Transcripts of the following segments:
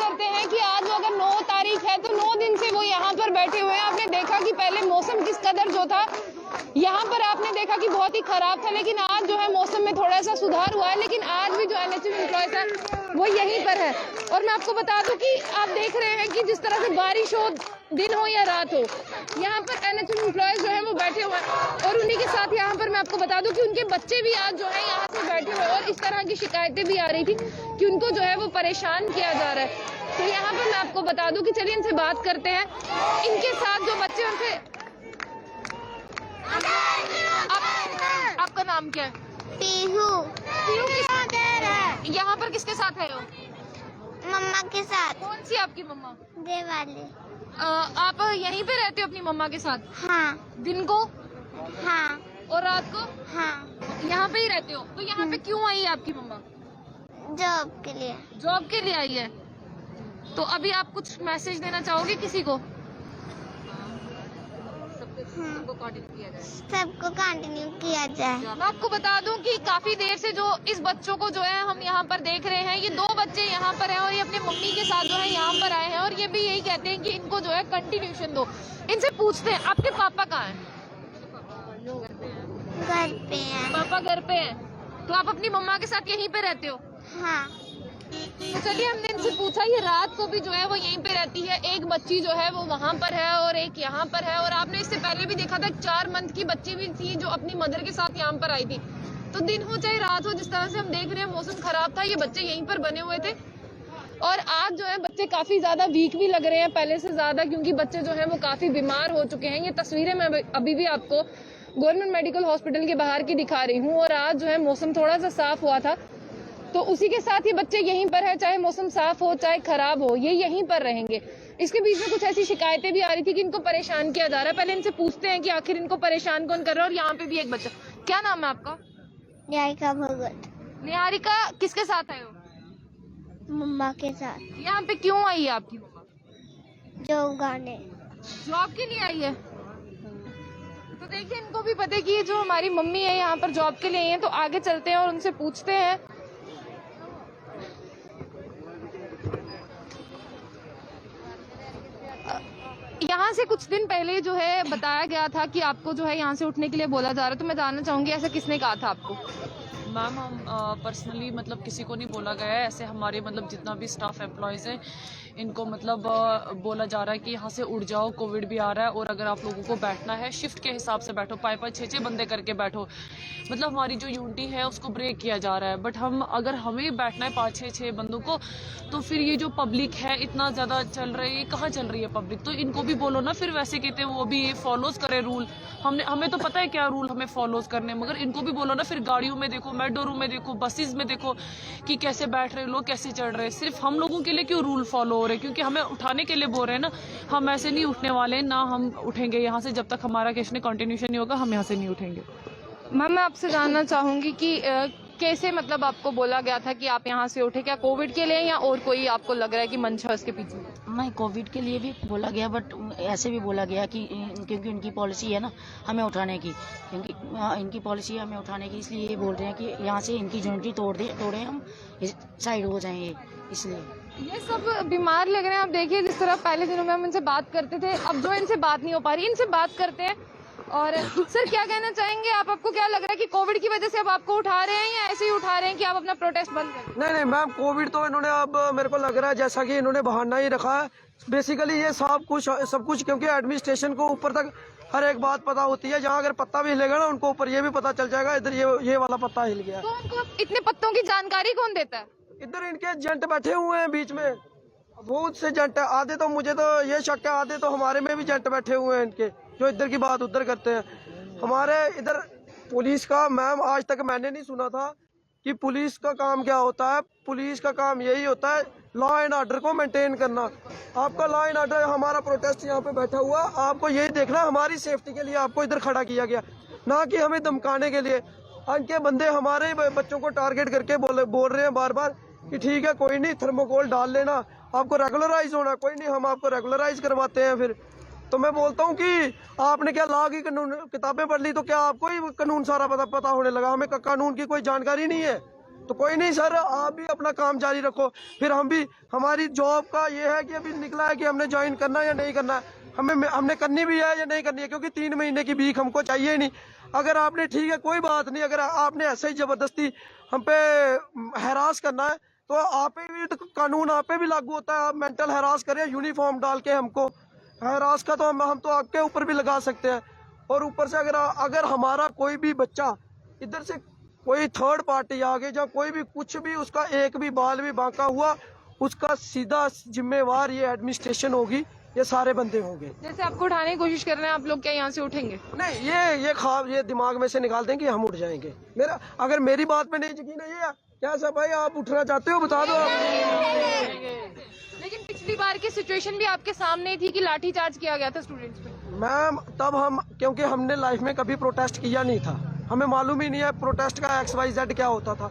करते हैं कि आज अगर 9 तारीख है तो 9 दिन से वो यहाँ पर बैठे हुए हैं। आपने देखा कि पहले मौसम किस कदर जो था यहाँ पर आपने देखा कि बहुत ही खराब था, लेकिन आज जो है मौसम में थोड़ा सा सुधार हुआ है। लेकिन आज भी जो एनएचएम एम्प्लॉयज है वो यहीं पर है। और मैं आपको बता दूं कि आप देख रहे हैं कि जिस तरह से बारिश हो, दिन हो या रात हो, यहाँ पर एनएचएम एम्प्लॉयज जो है वो बैठे हुए हैं। और उन्हीं के साथ यहाँ पर मैं आपको बता दूं कि उनके बच्चे भी आज जो है यहाँ से बैठे हुए हैं। और इस तरह की शिकायतें भी आ रही थी कि उनको जो है वो परेशान किया जा रहा है। तो यहाँ पर मैं आपको बता दूं कि चलिए इनसे बात करते हैं। इनके साथ जो बच्चे उनसे, आपका नाम क्या है? पीहू। यहाँ पर किसके साथ है हो? मम्मा के साथ। कौन सी आपकी मम्मा? देवाली। आप यहीं पे रहते हो अपनी मम्मा के साथ? हाँ। दिन को? हाँ। और रात को? हाँ। यहाँ पे ही रहते हो? तो यहाँ पे क्यों आई है आपकी मम्मा? जॉब के लिए। जॉब के लिए आई है। तो अभी आप कुछ मैसेज देना चाहोगे किसी को? सबको कंटिन्यू किया जाए। मैं आपको बता दूं कि काफी देर से जो इस बच्चों को जो है हम यहाँ पर देख रहे हैं, ये 2 बच्चे यहाँ पर हैं और ये अपनी मम्मी के साथ जो है यहाँ पर आए हैं। और ये भी यही कहते हैं कि इनको जो है कंटिन्यूशन दो। इनसे पूछते हैं आपके पापा कहाँ हैं? घर पे है। पापा घर पे हैं। तो आप अपनी मम्मा के साथ यहीं पे रहते हो? हाँ। तो चलिए हमने इनसे पूछा, ये रात को भी जो है वो यहीं पे रहती है। एक बच्ची जो है वो वहाँ पर है और एक यहाँ पर है। और आपने इससे पहले भी देखा था 4 मंथ की बच्ची भी थी जो अपनी मदर के साथ यहाँ पर आई थी। तो दिन हो चाहे रात हो, जिस तरह से हम देख रहे हैं मौसम खराब था, ये बच्चे यहीं पर बने हुए थे। और आज जो है बच्चे काफी ज्यादा वीक भी लग रहे हैं पहले से ज्यादा, क्योंकि बच्चे जो है वो काफी बीमार हो चुके हैं। ये तस्वीरें मैं अभी भी आपको गवर्नमेंट मेडिकल हॉस्पिटल के बाहर की दिखा रही हूँ। और आज जो है मौसम थोड़ा सा साफ हुआ था, तो उसी के साथ ये बच्चे यहीं पर है, चाहे मौसम साफ हो चाहे खराब हो, ये यहीं पर रहेंगे। इसके बीच में कुछ ऐसी शिकायतें भी आ रही थी कि इनको परेशान किया जा रहा है। पहले इनसे पूछते हैं कि आखिर इनको परेशान कौन कर रहा है। और यहाँ पे भी एक बच्चा, क्या नाम है आपका? निहारिका भगत। निहारिका किसके साथ आए हो? मम्मा के साथ। यहाँ पे क्यों आई है आपकी मम्मा? जॉब गाने। जॉब के लिए आई है। तो देखिए इनको भी पता है कि ये जो हमारी मम्मी है यहाँ पर जॉब के लिए आई है। तो आगे चलते हैं और उनसे पूछते हैं। यहाँ से कुछ दिन पहले जो है बताया गया था कि आपको जो है यहाँ से उठने के लिए बोला जा रहा है। तो मैं जानना चाहूंगी ऐसा किसने कहा था आपको? मैम हम पर्सनली मतलब किसी को नहीं बोला गया है। ऐसे हमारे मतलब जितना भी स्टाफ एम्प्लॉयज़ हैं इनको मतलब बोला जा रहा है कि यहाँ से उठ जाओ, कोविड भी आ रहा है और अगर आप लोगों को बैठना है शिफ्ट के हिसाब से बैठो, 5-5 6-6 बंदे करके बैठो। मतलब हमारी जो यूनिटी है उसको ब्रेक किया जा रहा है। बट हम अगर हमें बैठना है 5-6 बंदों को, तो फिर ये जो पब्लिक है इतना ज़्यादा चल रही है, कहाँ चल रही है पब्लिक? तो इनको भी बोलो ना फिर वैसे कहते हैं वो भी फॉलोज करे रूल। हमें तो पता है क्या रूल हमें फॉलोज करने, मगर इनको भी बोलो ना फिर गाड़ियों में देखो, मेट्रो में देखो, बसेस में देखो कि कैसे बैठ रहे लोग, कैसे चढ़ रहे हैं। सिर्फ हम लोगों के लिए क्यों रूल फॉलो हो रहे हैं? क्योंकि हमें उठाने के लिए बोल रहे हैं ना। हम ऐसे नहीं उठने वाले ना, हम उठेंगे यहाँ से जब तक हमारा केस में कंटिन्यूशन नहीं होगा, हम यहाँ से नहीं उठेंगे। मैम मैं आपसे जानना चाहूंगी कि कैसे मतलब आपको बोला गया था कि आप यहाँ से उठे? क्या कोविड के लिए या और कोई आपको लग रहा है कि मंशा है उसके पीछे? नहीं, कोविड के लिए भी बोला गया, बट ऐसे भी बोला गया कि क्योंकि इनकी पॉलिसी है ना हमें उठाने की, क्योंकि इनकी पॉलिसी है हमें उठाने की, इसलिए ये बोल रहे हैं कि यहाँ से इनकी यूनिटी तोड़े हम साइड हो जाएंगे। इसलिए ये सब बीमार लग रहे हैं। आप देखिए जिस तरह पहले दिनों में हम इनसे बात करते थे, अब जो इनसे बात नहीं हो पा रही, इनसे बात करते हैं। और सर क्या कहना चाहेंगे आप? आपको क्या लग रहा है कि कोविड की वजह से अब आपको उठा रहे हैं या ऐसे ही उठा रहे हैं कि आप अपना प्रोटेस्ट बंद करें? नहीं मैम, कोविड तो इन्होंने अब मेरे को लग रहा है जैसा कि इन्होंने बहाना ही रखा है। बेसिकली ये सब कुछ क्योंकि एडमिनिस्ट्रेशन को ऊपर तक हर एक बात पता होती है। जहाँ अगर पत्ता भी हिलेगा ना उनको ऊपर ये भी पता चल जाएगा इधर ये वाला पत्ता हिल गया। तो उनको इतने पत्तों की जानकारी कौन देता है? इधर इनके एजेंट बैठे हुए हैं बीच में, बहुत से एजेंट। आधे तो मुझे तो ये शक है, आधे तो हमारे में भी एजेंट बैठे हुए हैं इनके, जो इधर की बात उधर करते हैं। हमारे इधर पुलिस का मैम आज तक मैंने नहीं सुना था कि पुलिस का काम क्या होता है। पुलिस का काम यही होता है लॉ एंड ऑर्डर को मेंटेन करना। आपका लॉ एंड ऑर्डर, हमारा प्रोटेस्ट यहाँ पे बैठा हुआ, आपको यही देखना हमारी सेफ्टी के लिए आपको इधर खड़ा किया गया, ना कि हमें धमकाने के लिए। इनके बंदे हमारे बच्चों को टारगेट करके बोल रहे हैं बार बार कि ठीक है कोई नहीं, थर्मोकोल डाल लेना, आपको रेगुलराइज होना। कोई नहीं, हम आपको रेगुलराइज करवाते हैं। फिर तो मैं बोलता हूँ कि आपने क्या लॉ की किताबें पढ़ ली तो क्या आपको ही कानून सारा पता होने लगा? हमें कानून की कोई जानकारी नहीं है। तो कोई नहीं सर, आप भी अपना काम जारी रखो, फिर हम भी, हमारी जॉब का ये है कि अभी निकला है कि हमने ज्वाइन करना है या नहीं करना है, हमने करनी भी है या नहीं करनी है, क्योंकि 3 महीने की भीख हमको चाहिए ही नहीं। अगर आपने, ठीक है कोई बात नहीं, अगर आपने ऐसे ही जबरदस्ती हम पे हैरास करना है तो आप पे भी, तो कानून आप पे भी लागू होता है। आप मेंटल हैरास करें यूनिफॉर्म डाल के हमको, हैरास का तो हम तो आपके ऊपर भी लगा सकते हैं। और ऊपर से अगर हमारा कोई भी बच्चा इधर से कोई थर्ड पार्टी आ गई, जब कोई भी कुछ भी उसका एक भी बाल भी बांका हुआ, उसका सीधा जिम्मेवार ये एडमिनिस्ट्रेशन होगी, ये सारे बंदे होंगे। जैसे आपको उठाने की कोशिश कर रहे हैं, आप लोग क्या यहाँ से उठेंगे? नहीं, ये ख्वाब ये दिमाग में से निकाल देंगे, हम उठ जाएंगे। अगर मेरी बात पे नहीं यकीन है, ये क्या सब भाई आप उठना चाहते हो, बता दो आप। लेकिन पिछली बार की सिचुएशन भी आपके सामने थी कि लाठीचार्ज किया गया था स्टूडेंट्स पे। मैम तब क्योंकि हमने लाइफ में कभी प्रोटेस्ट किया नहीं था, हमें मालूम ही नहीं है प्रोटेस्ट का XYZ क्या होता था।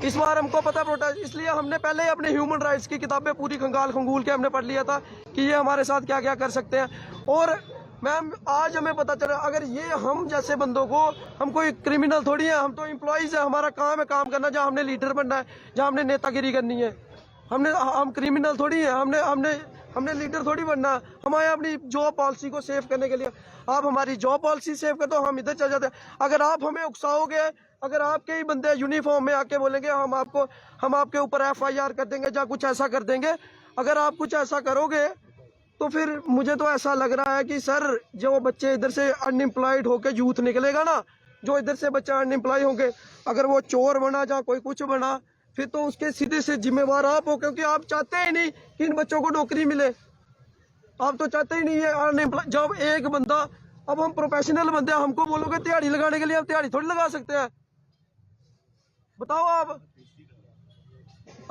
इस बार हमको पता प्रोटेस्ट, इसलिए हमने पहले ही अपने ह्यूमन राइट्स की किताबें पूरी खंगाल खंगूल के हमने पढ़ लिया था कि ये हमारे साथ क्या क्या कर सकते हैं। और मैम आज हमें पता चला, अगर ये हम जैसे बंदों को, हम कोई क्रिमिनल थोड़ी है, हम तो एम्प्लॉइज है, हमारा काम है काम करना, जहाँ हमने लीडर बनना है, जहाँ हमने नेतागिरी करनी है, हम क्रिमिनल थोड़ी है, हमने लीडर थोड़ी बनना। हम आए अपनी जॉब पॉलिसी को सेव करने के लिए। आप हमारी जॉब पॉलिसी सेव कर दो, हम इधर चल जाते हैं। अगर आप हमें उकसाओगे, अगर आपके ही बंदे यूनिफॉर्म में आके बोलेंगे हम आपके ऊपर FIR कर देंगे या कुछ ऐसा कर देंगे, अगर आप कुछ ऐसा करोगे तो फिर मुझे तो ऐसा लग रहा है कि सर, जो बच्चे इधर से अनएम्प्लॉयड होके यूथ निकलेगा ना, जो इधर से बच्चा अनएम्प्लॉय होंगे, अगर वो चोर बना या कोई कुछ बना, फिर तो उसके सीधे से जिम्मेवार आप हो, क्योंकि आप चाहते ही नहीं कि इन बच्चों को नौकरी मिले। आप तो चाहते ही नहीं है अनएम्प्लॉय। जब एक बंदा, अब हम प्रोफेशनल बंदे हैं, हमको बोलोगे दिहाड़ी लगाने के लिए, हम दिहाड़ी थोड़ी लगा सकते हैं, बताओ आप।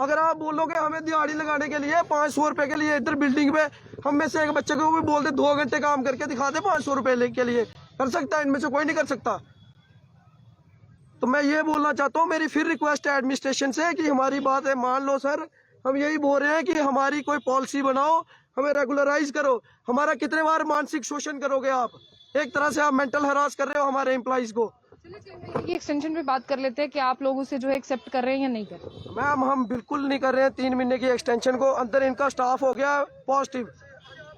अगर आप बोलोगे हमें दिहाड़ी लगाने के लिए 500 रुपए के लिए, इधर बिल्डिंग पे हम में से एक बच्चे को भी बोल दे 2 घंटे काम करके दिखा दे 500 रुपए के लिए, कर सकता है? इनमें से कोई नहीं कर सकता। तो मैं ये बोलना चाहता हूँ, मेरी फिर रिक्वेस्ट है एडमिनिस्ट्रेशन से कि हमारी बात है मान लो सर। हम यही बोल रहे हैं कि हमारी कोई पॉलिसी बनाओ, हमें रेगुलराइज करो। हमारा कितने बार मानसिक शोषण करोगे आप? एक तरह से आप मेंटल हरास कर रहे हो हमारे एम्प्लॉइज को। ये एक्सटेंशन पे बात कर लेते हैं कि आप लोग उसे जो है एक्सेप्ट कर रहे हैं या नहीं कर रहे? मैम हम बिल्कुल नहीं कर रहे हैं 3 महीने की एक्सटेंशन को। अंदर इनका स्टाफ हो गया पॉजिटिव,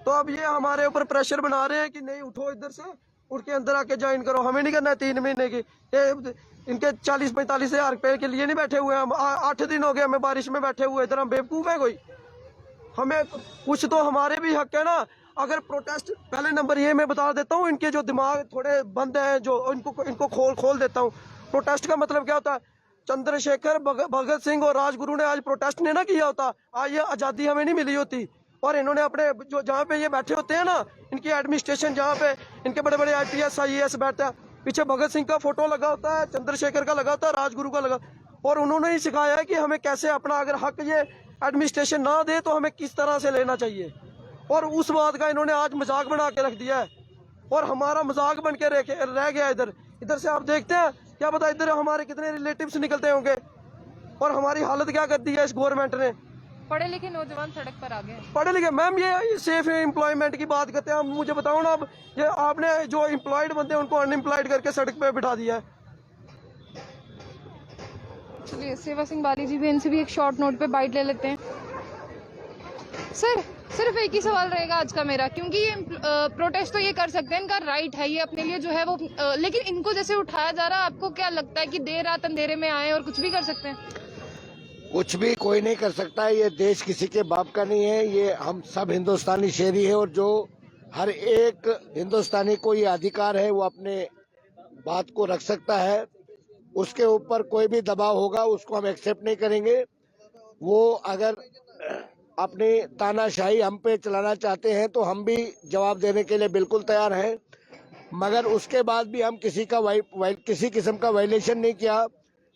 तो अब ये हमारे ऊपर प्रेशर बना रहे हैं कि नहीं उठो, इधर से उठ के अंदर आके ज्वाइन करो। हमें नहीं करना है 3 महीने की। ये इनके 40-45 हज़ार रुपए के लिए नहीं बैठे हुए हम। 8 दिन हो गए हमें बारिश में बैठे हुए, इधर हम बेवकूफ है कोई? हमें कुछ तो हमारे भी हक है ना। अगर प्रोटेस्ट, पहले नंबर ये मैं बता देता हूँ, इनके जो दिमाग थोड़े बंद हैं, जो इनको खोल देता हूँ। प्रोटेस्ट का मतलब क्या होता है? चंद्रशेखर, भगत सिंह और राजगुरु ने आज प्रोटेस्ट नहीं ना किया होता, आज ये आज़ादी हमें नहीं मिली होती। और इन्होंने अपने जो जहाँ पे ये बैठे होते हैं ना, इनकी एडमिनिस्ट्रेशन, जहाँ पे इनके बड़े बड़े IPS IAS बैठते हैं, पीछे भगत सिंह का फोटो लगा होता है, चंद्रशेखर का लगा होता है, राजगुरु का लगा। और उन्होंने ही सिखाया है कि हमें कैसे अपना, अगर हक ये एडमिनिस्ट्रेशन ना दे तो हमें किस तरह से लेना चाहिए। और उस बात का इन्होंने आज मजाक बना के रख दिया है, और हमारा मजाक बन के रह गया। इधर से आप देखते हैं, क्या पता इधर हमारे कितने रिलेटिव्स निकलते होंगे, और हमारी हालत क्या कर दी है इस गवर्नमेंट ने। पढ़े लिखे नौजवान सड़क पर आ गए। पढ़े लिखे मैम, ये सेफ एम्प्लॉयमेंट की बात करते हैं। मुझे बताओ ना, अब ये आपने जो एम्प्लॉयड बंदे उनको अनएम्प्लॉयड करके सड़क पे बिठा दिया है। चलिए सेवा सिंह बाली जी भी, इनसे भी एक शॉर्ट नोट पे बाइट ले लेते हैं। सर सिर्फ एक ही सवाल रहेगा आज का मेरा, क्योंकि ये प्रोटेस्ट तो ये कर सकते हैं, इनका राइट है, ये अपने लिए जो है वो, लेकिन इनको जैसे उठाया जा रहा है, आपको क्या लगता है कि देर रात अंधेरे में आए और कुछ भी कर सकते हैं? कुछ भी कोई नहीं कर सकता है। ये देश किसी के बाप का नहीं है, ये हम सब हिंदुस्तानी शहरी है, और जो हर एक हिंदुस्तानी को ये अधिकार है वो अपने बात को रख सकता है। उसके ऊपर कोई भी दबाव होगा उसको हम एक्सेप्ट नहीं करेंगे। वो अगर अपनी तानाशाही हम पे चलाना चाहते हैं तो हम भी जवाब देने के लिए बिल्कुल तैयार हैं, मगर उसके बाद भी हम किसी किस्म का वायलेशन नहीं किया।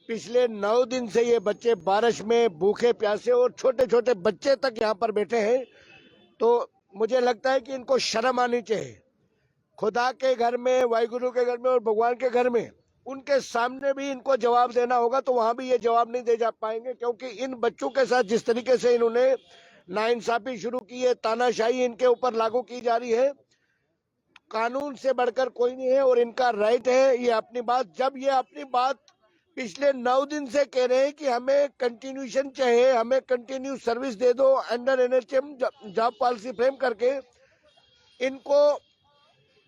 पिछले 9 दिन से ये बच्चे बारिश में भूखे प्यासे, और छोटे छोटे बच्चे तक यहाँ पर बैठे हैं, तो मुझे लगता है कि इनको शर्म आनी चाहिए। खुदा के घर में, वाहिगुरु के घर में और भगवान के घर में, उनके सामने भी इनको जवाब देना होगा, तो वहां भी ये जवाब नहीं दे जा पाएंगे, क्योंकि इन बच्चों के साथ जिस तरीके से इन्होंने नाइंसाफी शुरू की है, तानाशाही इनके ऊपर लागू की जा रही है, कानून से बढ़कर कोई नहीं है, और इनका राइट है ये अपनी बात, जब ये अपनी बात पिछले 9 दिन से कह रहे हैं कि हमें कंटिन्यूशन चाहिए, हमें कंटिन्यू सर्विस दे दो under NHM job policy frame करके। इनको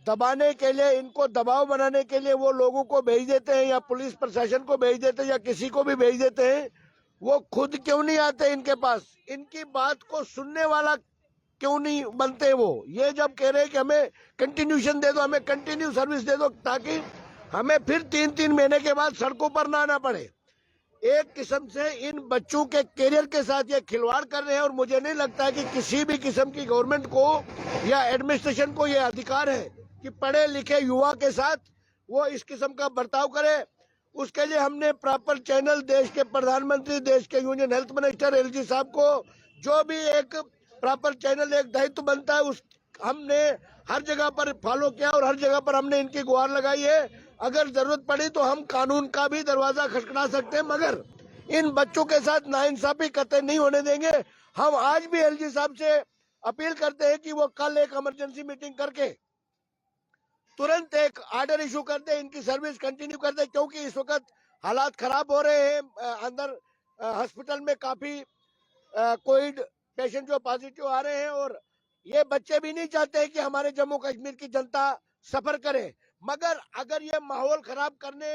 दबाने के लिए, इनको दबाव बनाने के लिए वो लोगों को भेज देते हैं या पुलिस प्रशासन को भेज देते हैं या किसी को भी भेज देते हैं। वो खुद क्यों नहीं आते इनके पास, इनकी बात को सुनने वाला क्यों नहीं बनते वो। ये जब कह रहे हैं कि हमें कंटिन्यूशन दे दो, हमें कंटिन्यू सर्विस दे दो, ताकि हमें फिर 3-3 महीने के बाद सड़कों पर ना आना पड़े। एक किस्म से इन बच्चों के करियर के साथ ये खिलवाड़ कर रहे हैं और मुझे नहीं लगता है कि किसी भी किस्म की गवर्नमेंट को या एडमिनिस्ट्रेशन को ये अधिकार है कि पढ़े लिखे युवा के साथ वो इस किस्म का बर्ताव करे। उसके लिए हमने प्रॉपर चैनल, देश के प्रधानमंत्री, देश के यूनियन हेल्थ मिनिस्टर एलजी साहब को जो भी एक प्रॉपर चैनल, एक दायित्व बनता है, उस हमने हर जगह पर फॉलो किया और हर जगह पर हमने इनकी गुहार लगाई है। अगर जरूरत पड़ी तो हम कानून का भी दरवाजा खटखटा सकते हैं, मगर इन बच्चों के साथ नाइंसाफी कतई नहीं होने देंगे। हम आज भी एलजी साहब से अपील करते हैं कि वो कल एक इमरजेंसी मीटिंग करके तुरंत एक ऑर्डर इशू कर दे, इनकी सर्विस कंटिन्यू कर दे, क्योंकि इस वक्त हालात खराब हो रहे हैं। अंदर हॉस्पिटल में काफी कोविड पेशेंट जो पॉजिटिव आ रहे हैं और ये बच्चे भी नहीं चाहते कि हमारे जम्मू कश्मीर की जनता सफर करे। मगर अगर ये माहौल खराब करने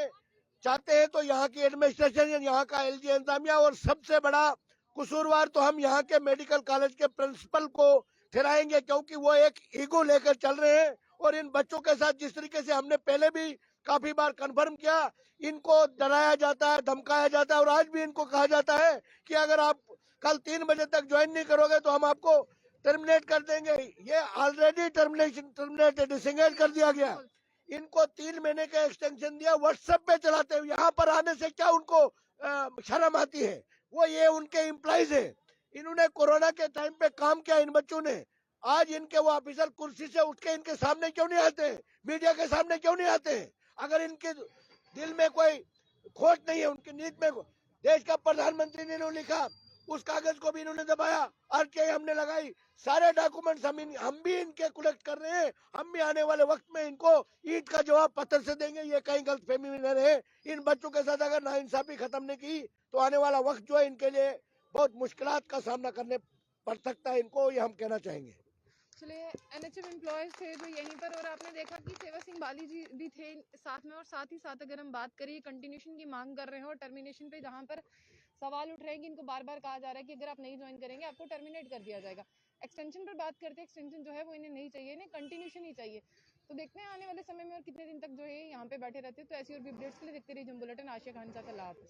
चाहते हैं तो यहाँ की एडमिनिस्ट्रेशन, यहाँ का एलजी इंतजामिया, और सबसे बड़ा कसूरवार तो हम यहाँ के मेडिकल कॉलेज के प्रिंसिपल को ठहराएंगे, क्योंकि वो एक ईगो लेकर चल रहे हैं। और इन बच्चों के साथ जिस तरीके से हमने पहले भी काफी बार कन्फर्म किया, इनको डराया जाता है, धमकाया जाता है और आज भी इनको कहा जाता है कि अगर आप कल 3 बजे तक ज्वाइन नहीं करोगे तो हम आपको टर्मिनेट कर देंगे। ये ऑलरेडी टर्मिनेटेड, डिसंगेज कर दिया गया। इनको 3 महीने का एक्सटेंशन दिया, व्हाट्सएप पे चलाते हुए। यहाँ पर आने से क्या उनको शर्म आती है? वो ये उनके एम्प्लॉइज है, इन्होंने कोरोना के टाइम पे काम किया इन बच्चों ने। आज इनके वो ऑफिसर कुर्सी से उठ के इनके सामने क्यों नहीं आते, मीडिया के सामने क्यों नहीं आते? अगर इनके दिल में कोई खोट नहीं है, उनकी नीयत में, देश का प्रधानमंत्री ने इन्होंने लिखा, उस कागज को भी इन्होंने दबाया, आरटीआई हमने लगाई, सारे डॉक्यूमेंट्स हम भी इनके कलेक्ट कर रहे हैं। हम भी आने वाले वक्त में इनको ईंट का जवाब पत्थर से देंगे। ये कहीं गलतफहमी में न रहे। इन बच्चों के साथ अगर नाइंसाफी खत्म नहीं की तो आने वाला वक्त जो है इनके लिए बहुत मुश्किलात का सामना करने पड़ सकता है इनको, ये हम कहना चाहेंगे। चलिए, एनएचएम एम्प्लॉयज थे जो यहीं पर, और आपने देखा कि सेवा सिंह बाली जी भी थे साथ में। और साथ ही साथ अगर हम बात करें, कंटिन्यूशन की मांग कर रहे हैं और टर्मिनेशन पे जहां पर सवाल उठ रहे हैं कि इनको बार बार कहा जा रहा है कि अगर आप नहीं ज्वाइन करेंगे आपको टर्मिनेट कर दिया जाएगा। एक्सटेंशन पर बात करते हैं, एक्सटेंशन जो है वो इन्हें नहीं चाहिए, इन्हें कंटिन्यूशन ही चाहिए। तो देखते हैं आने वाले समय में और कितने दिन तक जो है यहाँ पे बैठे रहते हैं। तो ऐसी और भी अपडेट्स के लिए देखते रहिए जंग बुलेटिन। आशिया खान साथ, अल्लाह हाफिज़।